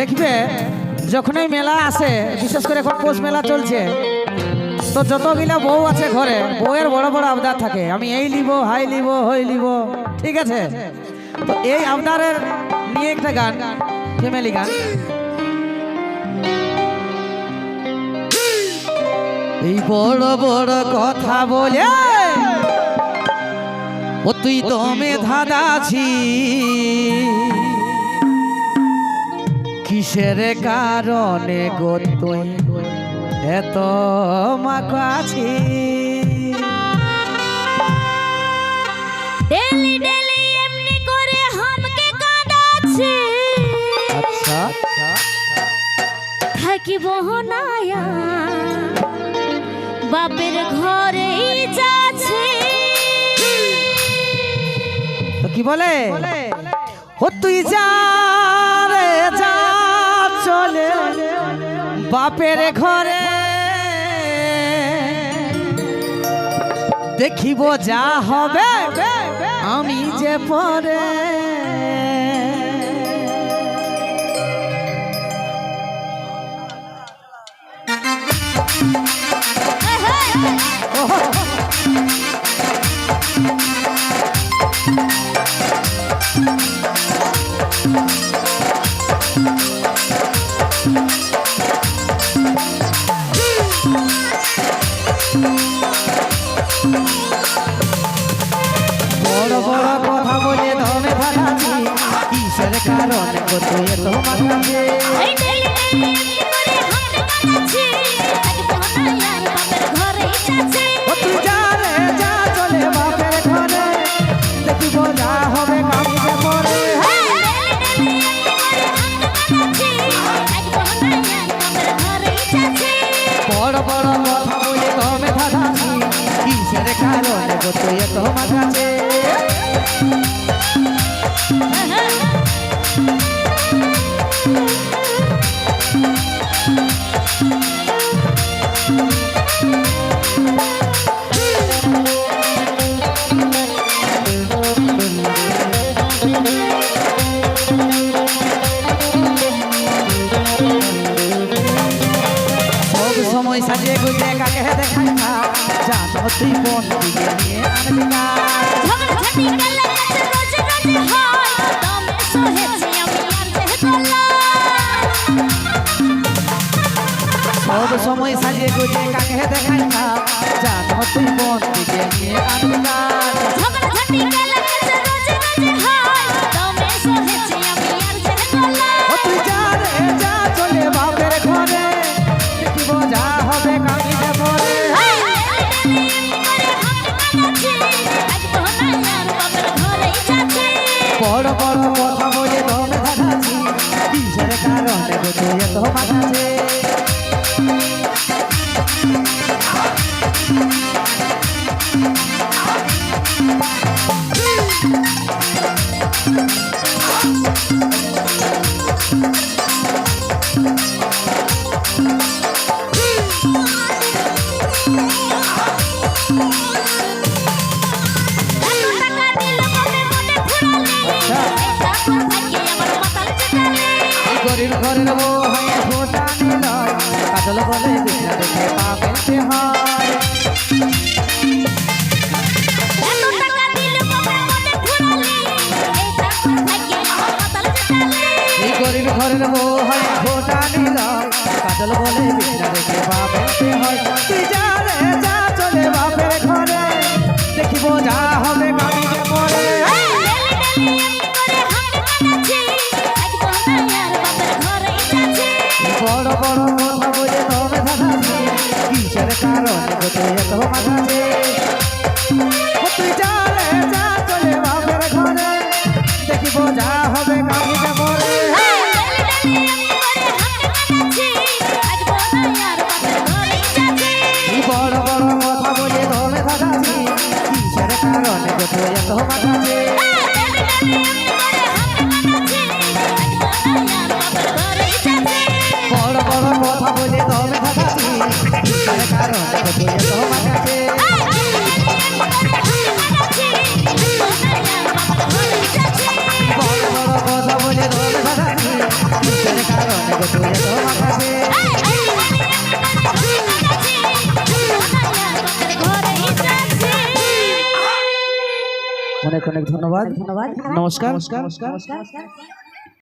দেখবে যখনই মেলা আসে, বিশেষ করে এখন পৌষ মেলা চলছে, তো যতগুলা বউ আছে ঘরে, বউয়ের বড় বড় আবদার থাকে, আমি এই লিব, হাই লিব, হই লিব, ঠিক আছে? তো এই আবদারের নিয়ে একটা গান, ফ্যামিলি গান। এই বড় বড় কথা বলে ও তুই তো মেধাদাছি, কিসের কারণে গো তুই এত মাকাছি? ডেলি ডেলি এমনি করে হামকে কাঁদাচ্ছে, আচ্ছা থাকিব নায়া বাপের ঘরেই যাচ্ছে। তো কি বলে ও তুই যা রে যা চলে বাপের ঘরে, দেখিব যা হবে আমি যে পরে। বড় বড় কথা বলে ধমে ভাগাছি, কিসের কারণে গো তুই এত মাকাছি? এই ডেলি ডেলি এমনি করে হামকে কাঁদাচ্ছে, থাকিব নায়া বাপের ঘরেই যাচ্ছে। ও তুই যা রে যা চলে বাপের ঘরে, দেখিব যা হবে আমি যে পরে। বড় বড় কথা বলে ধমে ভাগাছি, কিসের কারণে গো তুই এত মাকাছি? সময় সাজিয়ে গুজে কাকে দেখাই না, জানো তুই কোন দিকে নিয়ে আনবি না। ঝগড়াঝাটি গেলে কাছে রোজ রোজ হয়, দমে সহেছি আমি আর যে করলাম। সব সময় সাজিয়ে গুজে কাকে দেখাই না, জানো তুই কোন দিকে নিয়ে আনবি না। ঝগড়াঝাটি গেলে কাছে রোজ রোজ হয়, দমে সহেছি আমি আর যে করলাম। ও তুই যা রে যা চলে বাপের ঘরে, দেখিব যা হবে কামিয়ে পরে। বড় বড় কথা বলে ধমে ভাগাছি, কিসের কারণে গো তুই এত মাকাছি? গরিব ঘরের বউ হয়ে ফোটা নিল, কাজল বলে বিনা দেখে পা ফেলতে হয়। এই গরিব ঘরের বউ হয়ে ফোটা নিল, কাজল বলে বিনা দেখে পা ফেলতে হয়। তুই যা রে যা চলে বাপের ঘরে, দেখিব যা হবে কামিয়ে পরে। বড় বড় কথা বলে ধমে ভাগাছি, কিসের কারণে গো তুই এত মাকাছি? ও তুই যা রে যা চলে বাপের ঘরে, দেখিব যা হবে কামিয়ে পরে। বড় বড় কথা বলে ধমে ভাগাছি, কিসের কারণে গো তুই এত মাকাছি? বড় বড় কথা বলে দমে ভাগাছি, কিসের কারণে গো তুই এত মাকাছি? বড় বড় কথা বলে দমে ভাগাছি, কিসের কারণে অনেক অনেক ধন্যবাদ। নমস্কার।